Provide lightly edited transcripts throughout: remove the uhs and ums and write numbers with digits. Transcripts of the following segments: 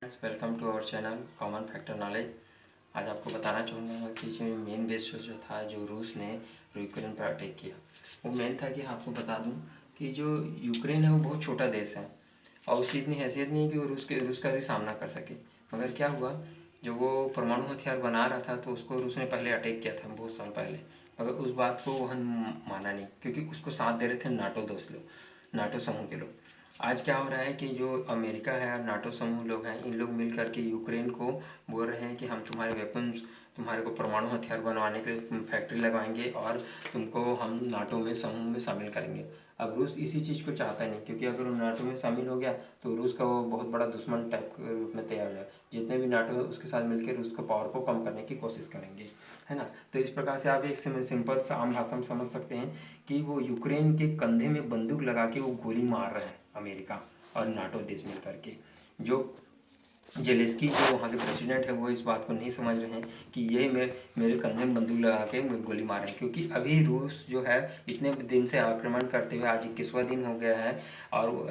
Welcome to our channel common factor knowledge. आज आपको बताना चाहूँगा कि जो मेन बेस जो था, जो रूस ने यूक्रेन पर अटैक किया, वो मेन था कि आपको बता दूं कि जो यूक्रेन है वो बहुत छोटा देश है और उसकी इतनी हैसियत नहीं है कि वो रूस का भी सामना कर सके। मगर क्या हुआ, जब वो परमाणु हथियार बना रहा था तो उसको रूस ने पहले अटैक किया था बहुत साल पहले। मगर उस बात को वह माना नहीं, क्योंकि उसको साथ दे रहे थे नाटो दोस्त लोग, नाटो समूह के लोग। आज क्या हो रहा है कि जो अमेरिका है और नाटो समूह लोग हैं, इन लोग मिल करके यूक्रेन को बोल रहे हैं कि हम तुम्हारे वेपन्स, तुम्हारे को परमाणु हथियार बनवाने के लिए फैक्ट्री लगाएंगे और तुमको हम नाटो में समूह में शामिल करेंगे। अब रूस इसी चीज़ को चाहता नहीं, क्योंकि अगर वो नाटो में शामिल हो गया तो रूस का वो बहुत बड़ा दुश्मन टाइप के रूप में तैयार हो जाए। जितने भी नाटो है उसके साथ मिलकर रूस का पावर को कम करने की कोशिश करेंगे, है ना। तो इस प्रकार से आप एक सिंपल सा आम भाषा में समझ सकते हैं कि वो यूक्रेन के कंधे में बंदूक लगा के वो गोली मार रहे हैं, अमेरिका और नाटो देश मिल करके। जो जेलेस्की जो वहाँ के प्रेसिडेंट है, वो इस बात को नहीं समझ रहे हैं कि ये मेरे कंधे में बंदूक लगा के मुझे गोली मार रहे हैं। क्योंकि अभी रूस जो है इतने दिन से आक्रमण करते हुए आज 21वां दिन हो गया है और वो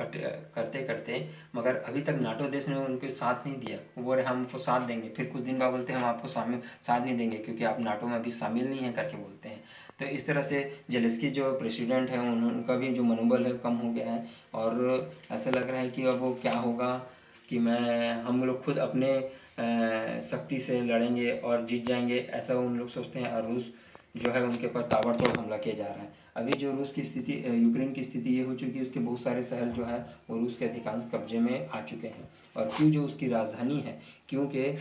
करते करते, मगर अभी तक नाटो देश ने उनके साथ नहीं दिया। वो बोले हम आपको साथ देंगे, फिर कुछ दिन बाद बोलते हैं हम आपको साथ नहीं देंगे क्योंकि आप नाटो में अभी शामिल नहीं है करके बोलते हैं। तो इस तरह से जेलेस्की जो प्रेसिडेंट है उनका भी जो मनोबल है कम हो गया है और ऐसा लग रहा है कि अब वो क्या होगा कि हम लोग खुद अपने शक्ति से लड़ेंगे और जीत जाएंगे, ऐसा उन लोग सोचते हैं। और रूस जो है उनके पास ताबड़तोड़ हमला किया जा रहा है। अभी जो रूस की स्थिति, यूक्रेन की स्थिति ये हो चुकी है, उसके बहुत सारे शहर जो है वो रूस के अधिकांश कब्जे में आ चुके हैं। और क्यों, जो उसकी राजधानी है, क्योंकि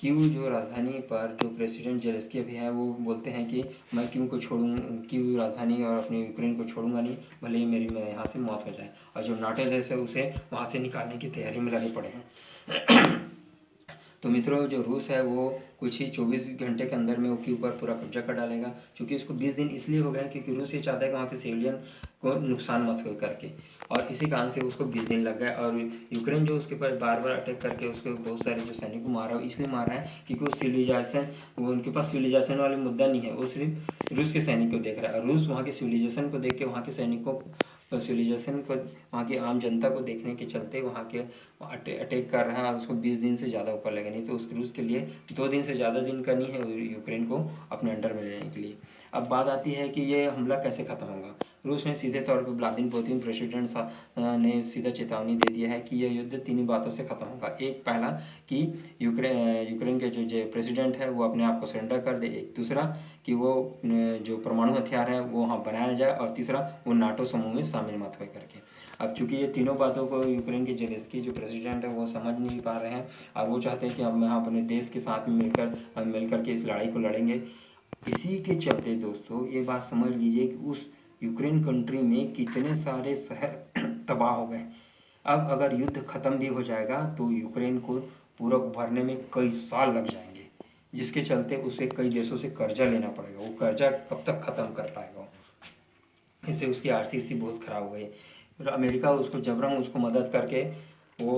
क्यों जो राजधानी पर जो प्रेसिडेंट जेलेस्की अभी है वो बोलते हैं कि मैं क्यों को छोड़ूँ, क्यों राजधानी और अपने यूक्रेन को छोड़ूंगा नहीं, भले ही मेरी मैं यहाँ से मौत हो जाए। और जो नाटो देश है उसे वहाँ से निकालने की तैयारी में लगे पड़े हैं। तो मित्रों, जो रूस है वो कुछ ही 24 घंटे के अंदर में उसके ऊपर पूरा कब्जा कर डालेगा। क्योंकि उसको 20 दिन इसलिए हो गए क्योंकि रूस ये चाहता है कि वहाँ के सिविलियन को नुकसान मत हो करके, और इसी कारण से उसको 20 दिन लग गए। और यूक्रेन जो उसके पास बार बार अटैक करके उसके बहुत सारे जो सैनिक को मारा है, इसलिए मार रहा है क्योंकि वो सिविलाइजेशन, वो उनके पास सिविलाइजेशन वाले मुद्दा नहीं है, वो सिर्फ रूस के सैनिक को देख रहा है। रूस वहाँ के सिविलाइजेशन को देख के वहाँ के सैनिकों सिविलाइजेशन को, वहाँ की आम जनता को देखने के चलते वहाँ के अटैक कर रहा है। और उसको 20 दिन से ज़्यादा ऊपर लगे, नहीं तो उसके रूस के लिए 2 दिन से ज़्यादा दिन का नहीं है यूक्रेन को अपने अंडर में लेने के लिए। अब बात आती है कि ये हमला कैसे ख़त्म होगा। रूस ने सीधे तौर पर व्लादिमीर पुतिन प्रेसिडेंट ने सीधा चेतावनी दे दिया है कि यह युद्ध 3 बातों से ख़त्म होगा। एक, पहला कि यूक्रेन के जो प्रेसिडेंट है वो अपने आप को सरेंडर कर दे। एक, दूसरा कि वो जो परमाणु हथियार है वो वहाँ बनाया जाए। और तीसरा, वो नाटो समूह में शामिल मत हो करके। अब चूंकि ये तीनों बातों को यूक्रेन के जेलेस्की जो प्रेसिडेंट है वो समझ नहीं पा रहे हैं और वो चाहते हैं कि हम यहाँ अपने देश के साथ मिलकर के इस लड़ाई को लड़ेंगे। इसी के चलते दोस्तों ये बात समझ लीजिए कि उस यूक्रेन कंट्री में कितने सारे शहर तबाह हो गए। अब अगर युद्ध खत्म भी हो जाएगा तो यूक्रेन को पूरा उभरने में कई साल लग जाएंगे, जिसके चलते उसे कई देशों से कर्जा लेना पड़ेगा। वो कर्जा कब तक खत्म कर पाएगा, इससे उसकी आर्थिक स्थिति बहुत खराब हो गई। फिर अमेरिका उसको जबरन उसको मदद करके वो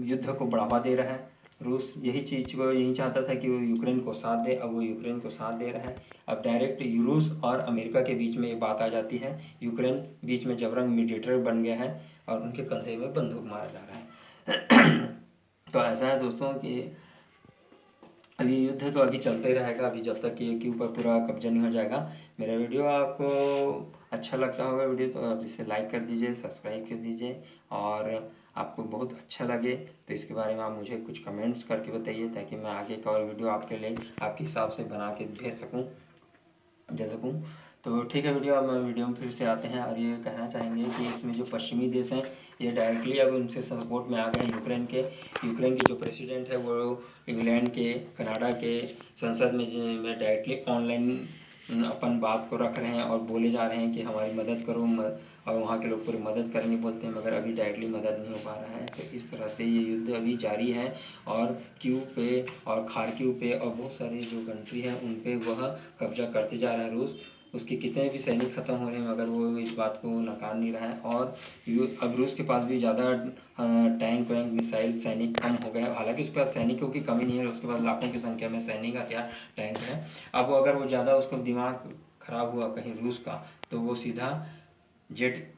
युद्ध को बढ़ावा दे रहा है। रूस यही चीज़ को यही चाहता था कि वो यूक्रेन को साथ दे, अब वो यूक्रेन को साथ दे रहा है। अब डायरेक्ट रूस और अमेरिका के बीच में ये बात आ जाती है, यूक्रेन बीच में जबरन मीडिएटर बन गया है और उनके कंधे में बंदूक मारा जा रहा है। तो ऐसा है दोस्तों कि अभी युद्ध तो अभी चलते ही रहेगा, अभी जब तक ये के ऊपर पूरा कब्जा नहीं हो जाएगा। मेरा वीडियो आपको अच्छा लगता होगा वीडियो तो आप इसे लाइक कर दीजिए, सब्सक्राइब कर दीजिए। और आपको बहुत अच्छा लगे तो इसके बारे में आप मुझे कुछ कमेंट्स करके बताइए, ताकि मैं आगे का और वीडियो आपके लिए आपके हिसाब से बना के भेज सकूँ, दे सकूँ। तो ठीक है, वीडियो में फिर से आते हैं। और ये कहना चाहेंगे कि इसमें जो पश्चिमी देश हैं ये डायरेक्टली अब उनसे सपोर्ट में आ गए हैं यूक्रेन के जो प्रेसिडेंट है वो इंग्लैंड के, कनाडा के संसद में डायरेक्टली ऑनलाइन अपन बात को रख रहे हैं और बोले जा रहे हैं कि हमारी मदद करो और वहाँ के लोग पूरी मदद करेंगे बोलते हैं, मगर अभी डायरेक्टली मदद नहीं हो पा रहा है। तो इस तरह से ये युद्ध अभी जारी है और कीव पे और खार्किव पे और बहुत सारी जो कंट्री है उन पे वह कब्जा करते जा रहा है रूस। उसके कितने भी सैनिक खत्म हो रहे हैं मगर वो इस बात को नकार नहीं रहा है। और अब रूस के पास भी ज़्यादा टैंक वैंक मिसाइल सैनिक कम हो गए हैं। हालांकि उसके पास सैनिकों की कमी नहीं है, उसके पास लाखों की संख्या में सैनिक हथियार टैंक है। अब अगर वो ज़्यादा उसको दिमाग खराब हुआ कहीं रूस का, तो वो सीधा जेट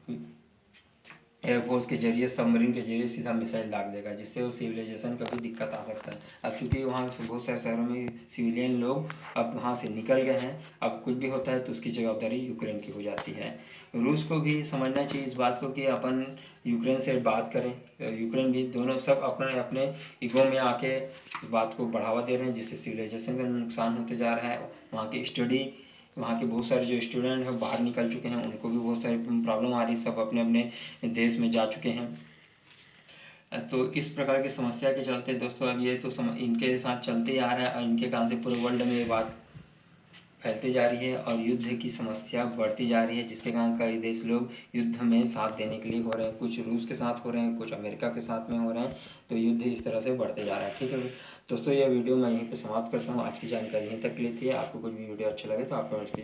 एयरफोर्स के जरिए, सबमरीन के जरिए सीधा मिसाइल दाग देगा, जिससे वो सिविलाइजेशन का भी दिक्कत आ सकता है। अब चूँकि वहाँ से बहुत सारे शहरों में सिविलियन लोग अब वहाँ से निकल गए हैं, अब कुछ भी होता है तो उसकी जवाबदारी यूक्रेन की हो जाती है। रूस को भी समझना चाहिए इस बात को कि अपन यूक्रेन से बात करें, यूक्रेन भी, दोनों सब अपने अपने ईगो में आके इस बात को बढ़ावा दे रहे हैं, जिससे सिविलाइजेशन का नुकसान होते जा रहा है। वहाँ की स्टडी, वहाँ के बहुत सारे जो स्टूडेंट हैं बाहर निकल चुके हैं, उनको भी बहुत सारी प्रॉब्लम आ रही है, सब अपने अपने देश में जा चुके हैं। तो इस प्रकार की समस्या के चलते दोस्तों अब ये तो इनके साथ चलते ही आ रहा है, और इनके कारण से पूरे वर्ल्ड में ये बात फैलती जा रही है और युद्ध की समस्या बढ़ती जा रही है, जिसके कारण कई देश लोग युद्ध में साथ देने के लिए हो रहे हैं। कुछ रूस के साथ हो रहे हैं, कुछ अमेरिका के साथ में हो रहे हैं, तो युद्ध इस तरह से बढ़ते जा रहा है। ठीक है दोस्तों, यह वीडियो मैं यहीं पे समाप्त करता हूँ। आज की जानकारी यहीं तक के लिए थी। आपको कुछ भी वीडियो अच्छा लगे तो आप कमेंट